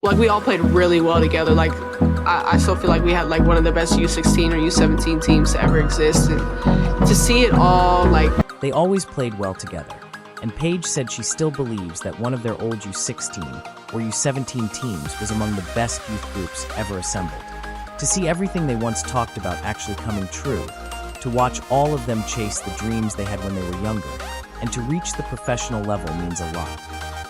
Like, we all played really well together. Like, I still feel like we had like one of the best U16 or U17 teams to ever exist, and to see it all, like, They always played well together, and Paige said she still believes that one of their old U16 or U17 teams was among the best youth groups ever assembled. To see everything they once talked about actually coming true, to watch all of them chase the dreams they had when they were younger, and to reach the professional level means a lot.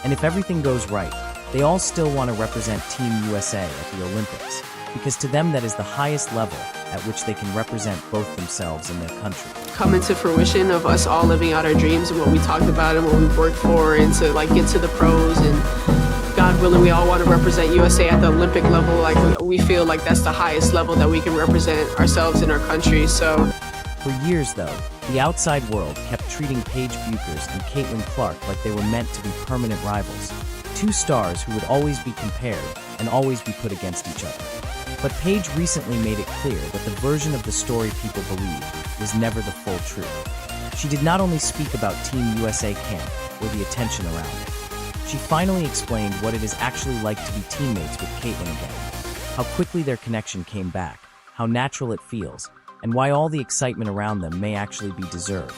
And if everything goes right, they all still want to represent Team USA at the Olympics, because to them that is the highest level at which they can represent both themselves and their country. coming to fruition of us all living out our dreams and what we talked about and what we worked for, and to like get to the pros, and God willing, we all want to represent USA at the Olympic level. Like, we feel like that's the highest level that we can represent ourselves and our country. So For years, though, the outside world kept treating Paige Bueckers and Caitlin Clark like they were meant to be permanent rivals, two stars who would always be compared and always be put against each other. But Paige recently made it clear that the version of the story people believed was never the full truth. She did not only speak about Team USA camp or the attention around it. She finally explained what it is actually like to be teammates with Caitlin again, how quickly their connection came back, how natural it feels, and why all the excitement around them may actually be deserved.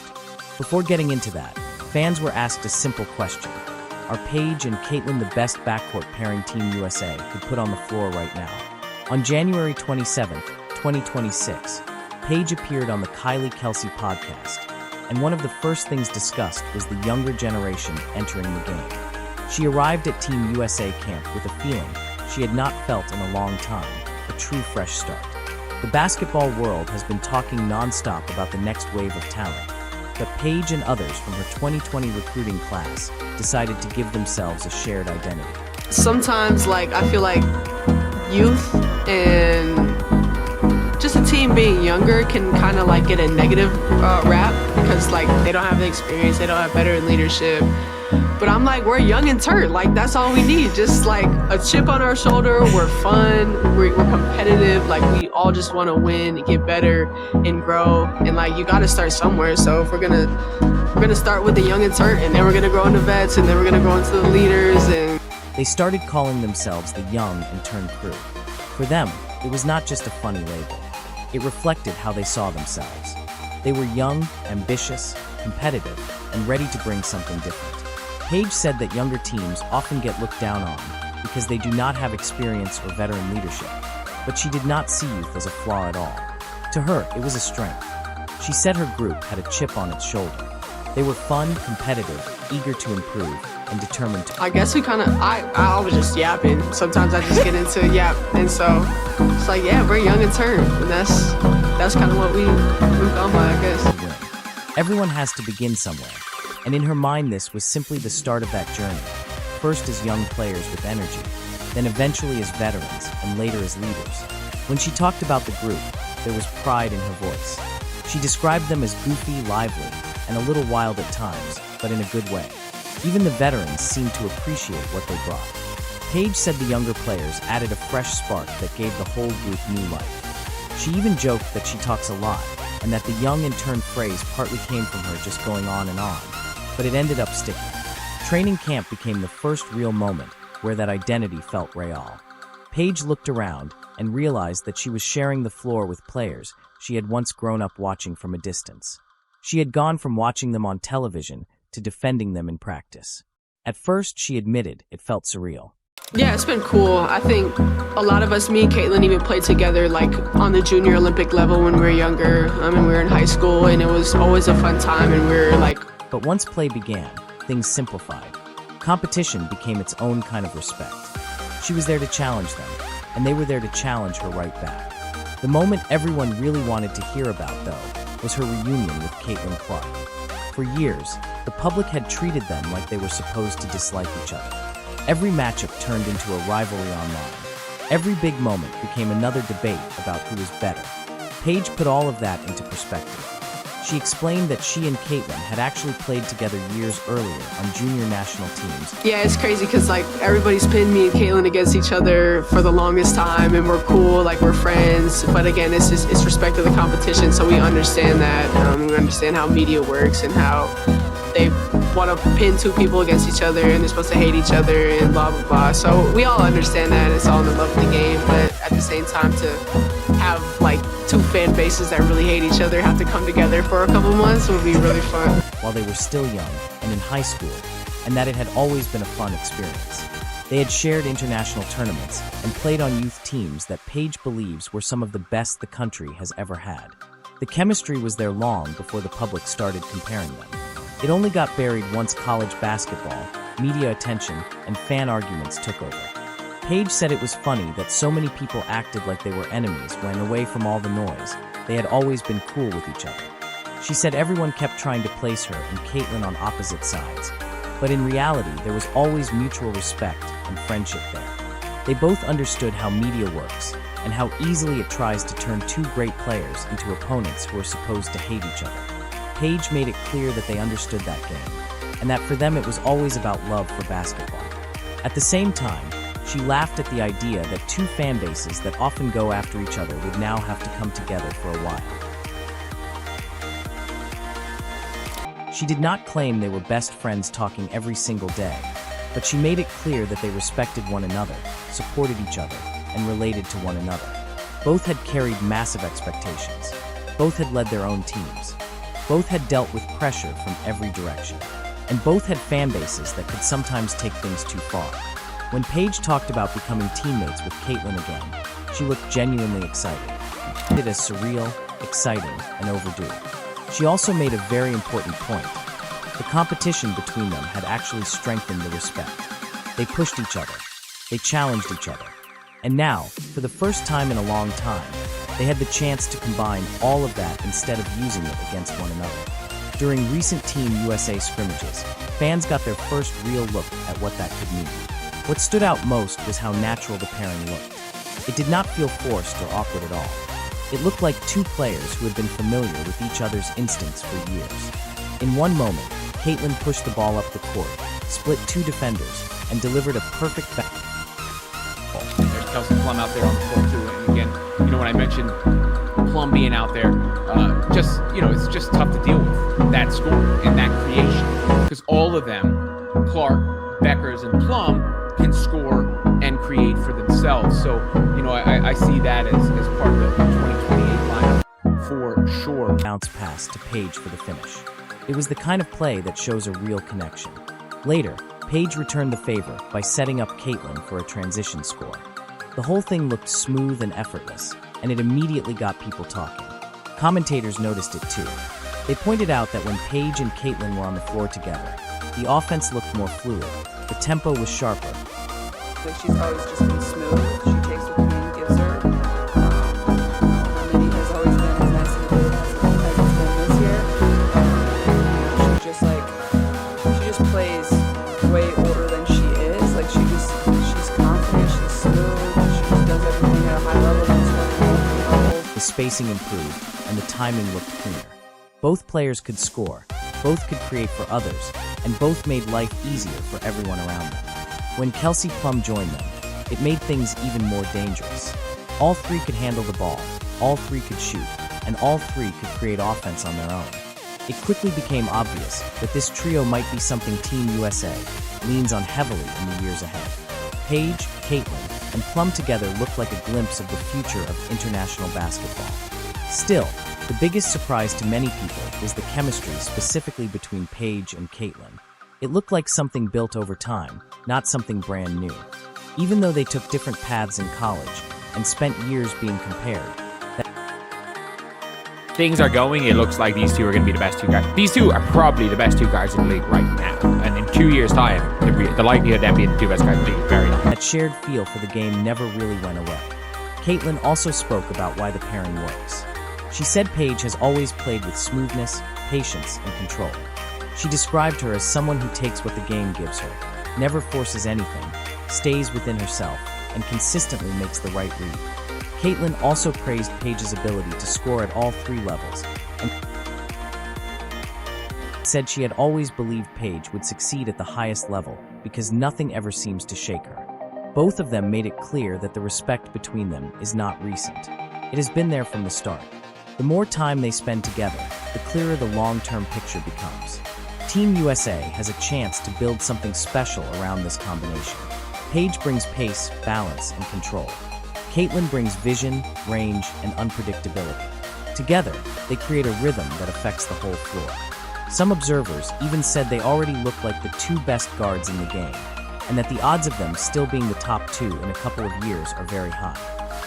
Before getting into that, fans were asked a simple question. Are Paige and Caitlin the best backcourt pairing Team USA could put on the floor right now? On January 27, 2026, Paige appeared on the Kylie Kelsey podcast, and one of the first things discussed was the younger generation entering the game. She arrived at Team USA camp with a feeling she had not felt in a long time, a true fresh start. The basketball world has been talking nonstop about the next wave of talent, but Paige and others from her 2020 recruiting class decided to give themselves a shared identity. sometimes, like, I feel like youth and just a team being younger can kind of like get a negative rap, because like they don't have the experience, they don't have veteran leadership. But I'm like, we're young and turd. Like, that's all we need. Just like a chip on our shoulder. We're fun. We're competitive. Like, we all just want to win and get better and grow. And like, you got to start somewhere. So if we're gonna start with the young and turd, and then we're gonna grow into vets, and then we're gonna grow into the leaders. And They started calling themselves the Young and Turn Crew. For them, it was not just a funny label. It reflected how they saw themselves. They were young, ambitious, competitive, and ready to bring something different. Paige said that younger teams often get looked down on because they do not have experience or veteran leadership, but she did not see youth as a flaw at all. To her, it was a strength. She said her group had a chip on its shoulder. They were fun, competitive, eager to improve, and determined to. I guess I was just yapping. Sometimes I just get into yap. And so it's like, yeah, we're young and turn. And that's kind of what we've gone by, I guess. Everyone has to begin somewhere, and in her mind this was simply the start of that journey, first as young players with energy, then eventually as veterans, and later as leaders. When she talked about the group, there was pride in her voice. She described them as goofy, lively, and a little wild at times, but in a good way. Even the veterans seemed to appreciate what they brought. Paige said the younger players added a fresh spark that gave the whole group new life. She even joked that she talks a lot, and that the young and turn phrase partly came from her just going on and on, but it ended up sticking. Training camp became the first real moment where that identity felt real. Paige looked around and realized that she was sharing the floor with players she had once grown up watching from a distance. She had gone from watching them on television to defending them in practice. At first, she admitted it felt surreal. Yeah, it's been cool. I think a lot of us, me and Caitlin, even played together like on the junior Olympic level when we were younger. I mean, we were in high school, and it was always a fun time, and we were like... But once play began, things simplified. Competition became its own kind of respect. She was there to challenge them, and they were there to challenge her right back. The moment everyone really wanted to hear about, though, was her reunion with Caitlin Clark. For years, the public had treated them like they were supposed to dislike each other. Every matchup turned into a rivalry online. Every big moment became another debate about who was better. Paige put all of that into perspective. She explained that she and Caitlin had actually played together years earlier on junior national teams. Yeah, it's crazy because like everybody's pinned me and Caitlin against each other for the longest time, and we're cool, like we're friends. But again, it's respect to the competition, so we understand that. We understand how media works and how they want to pin two people against each other and they're supposed to hate each other and blah, blah, blah. So we all understand that. It's all in the love of the game. But at the same time, to have like two fan bases that really hate each other have to come together for a couple months would be really fun. While they were still young and in high school, and that it had always been a fun experience. They had shared international tournaments and played on youth teams that Paige believes were some of the best the country has ever had. The chemistry was there long before the public started comparing them. It only got buried once college basketball, media attention, and fan arguments took over. Paige said it was funny that so many people acted like they were enemies when, away from all the noise, they had always been cool with each other. She said everyone kept trying to place her and Caitlin on opposite sides, but in reality, there was always mutual respect and friendship there. They both understood how media works and how easily it tries to turn two great players into opponents who are supposed to hate each other. Paige made it clear that they understood that game, and that for them it was always about love for basketball. At the same time, she laughed at the idea that two fan bases that often go after each other would now have to come together for a while. She did not claim they were best friends talking every single day, but she made it clear that they respected one another, supported each other, and related to one another. Both had carried massive expectations. Both had led their own teams. Both had dealt with pressure from every direction. And both had fan bases that could sometimes take things too far. When Paige talked about becoming teammates with Caitlin again, she looked genuinely excited. It as surreal, exciting, and overdue. She also made a very important point. The competition between them had actually strengthened the respect. They pushed each other. They challenged each other. And now, for the first time in a long time, they had the chance to combine all of that instead of using it against one another. During recent Team USA scrimmages, fans got their first real look at what that could mean. What stood out most was how natural the pairing looked. It did not feel forced or awkward at all. It looked like two players who had been familiar with each other's instincts for years. In one moment, Caitlin pushed the ball up the court, split two defenders, and delivered a perfect There's Kelsey Plum out there on the floor too. And again, when I mentioned Plum being out there, it's just tough to deal with that score and that creation. Because all of them, Clark, Bueckers, and Plum, can score and create for themselves. So, I see that as part of the 2028 lineup for sure. Bounce pass to Paige for the finish. It was the kind of play that shows a real connection. Later, Paige returned the favor by setting up Caitlin for a transition score. The whole thing looked smooth and effortless, and it immediately got people talking. Commentators noticed it too. They pointed out that when Paige and Caitlin were on the floor together, the offense looked more fluid, the tempo was sharper. But she's always just been smooth. She takes what the game gives her. Her midi has always been as nice and good as it's been this year. She just plays way older than she is. Like she's confident, she's smooth, she just does everything at a high level. The spacing improved, and the timing looked cleaner. Both players could score, both could create for others, and both made life easier for everyone around them. When Kelsey Plum joined them, it made things even more dangerous. All three could handle the ball, all three could shoot, and all three could create offense on their own. It quickly became obvious that this trio might be something Team USA leans on heavily in the years ahead. Paige, Caitlin, and Plum together looked like a glimpse of the future of international basketball. Still, the biggest surprise to many people was the chemistry specifically between Paige and Caitlin. It looked like something built over time, not something brand new. Even though they took different paths in college and spent years being compared, Things are going, it looks like these two are going to be the best two guys. These two are probably the best two guys in the league right now. And in 2 years' time, the likelihood of them being the two best guys in the league is very high. that shared feel for the game never really went away. Caitlin also spoke about why the pairing works. She said Paige has always played with smoothness, patience, and control. She described her as someone who takes what the game gives her, never forces anything, stays within herself, and consistently makes the right read. Caitlin also praised Paige's ability to score at all three levels, and said she had always believed Paige would succeed at the highest level because nothing ever seems to shake her. Both of them made it clear that the respect between them is not recent. It has been there from the start. The more time they spend together, the clearer the long-term picture becomes. Team USA has a chance to build something special around this combination. Paige brings pace, balance, and control. Caitlin brings vision, range, and unpredictability. Together, they create a rhythm that affects the whole floor. Some observers even said they already look like the two best guards in the game, and that the odds of them still being the top two in a couple of years are very high.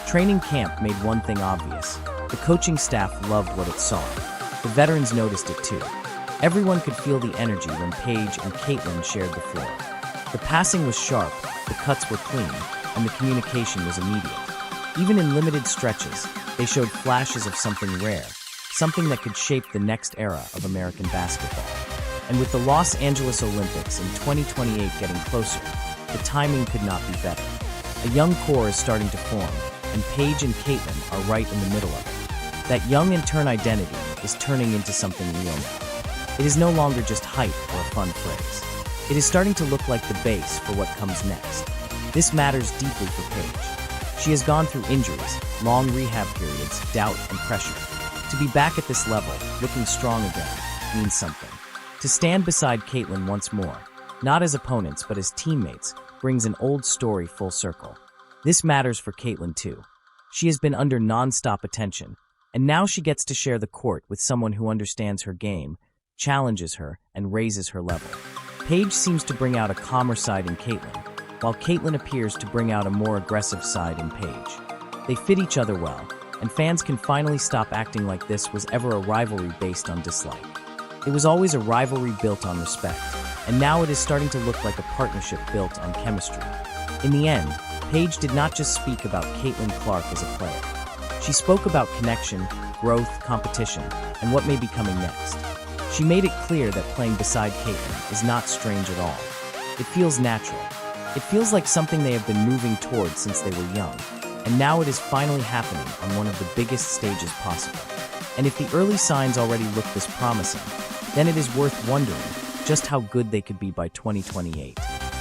Training camp made one thing obvious. The coaching staff loved what it saw. The veterans noticed it too. Everyone could feel the energy when Paige and Caitlin shared the floor. The passing was sharp, the cuts were clean, and the communication was immediate. Even in limited stretches, they showed flashes of something rare, something that could shape the next era of American basketball. And with the Los Angeles Olympics in 2028 getting closer, the timing could not be better. A young core is starting to form, and Paige and Caitlin are right in the middle of it. That young and turn identity is turning into something real now. It is no longer just hype or a fun phrase. It is starting to look like the base for what comes next. This matters deeply for Paige. She has gone through injuries, long rehab periods, doubt, and pressure. To be back at this level, looking strong again, means something. To stand beside Caitlin once more, not as opponents but as teammates, brings an old story full circle. This matters for Caitlin too. She has been under non-stop attention, and now she gets to share the court with someone who understands her game, challenges her, and raises her level. Paige seems to bring out a calmer side in Caitlin, while Caitlin appears to bring out a more aggressive side in Paige. They fit each other well, and fans can finally stop acting like this was ever a rivalry based on dislike. It was always a rivalry built on respect, and now it is starting to look like a partnership built on chemistry. In the end, Paige did not just speak about Caitlin Clark as a player. She spoke about connection, growth, competition, and what may be coming next. She made it clear that playing beside Caitlin is not strange at all. It feels natural. It feels like something they have been moving towards since they were young, and now it is finally happening on one of the biggest stages possible. And if the early signs already look this promising, then it is worth wondering just how good they could be by 2028.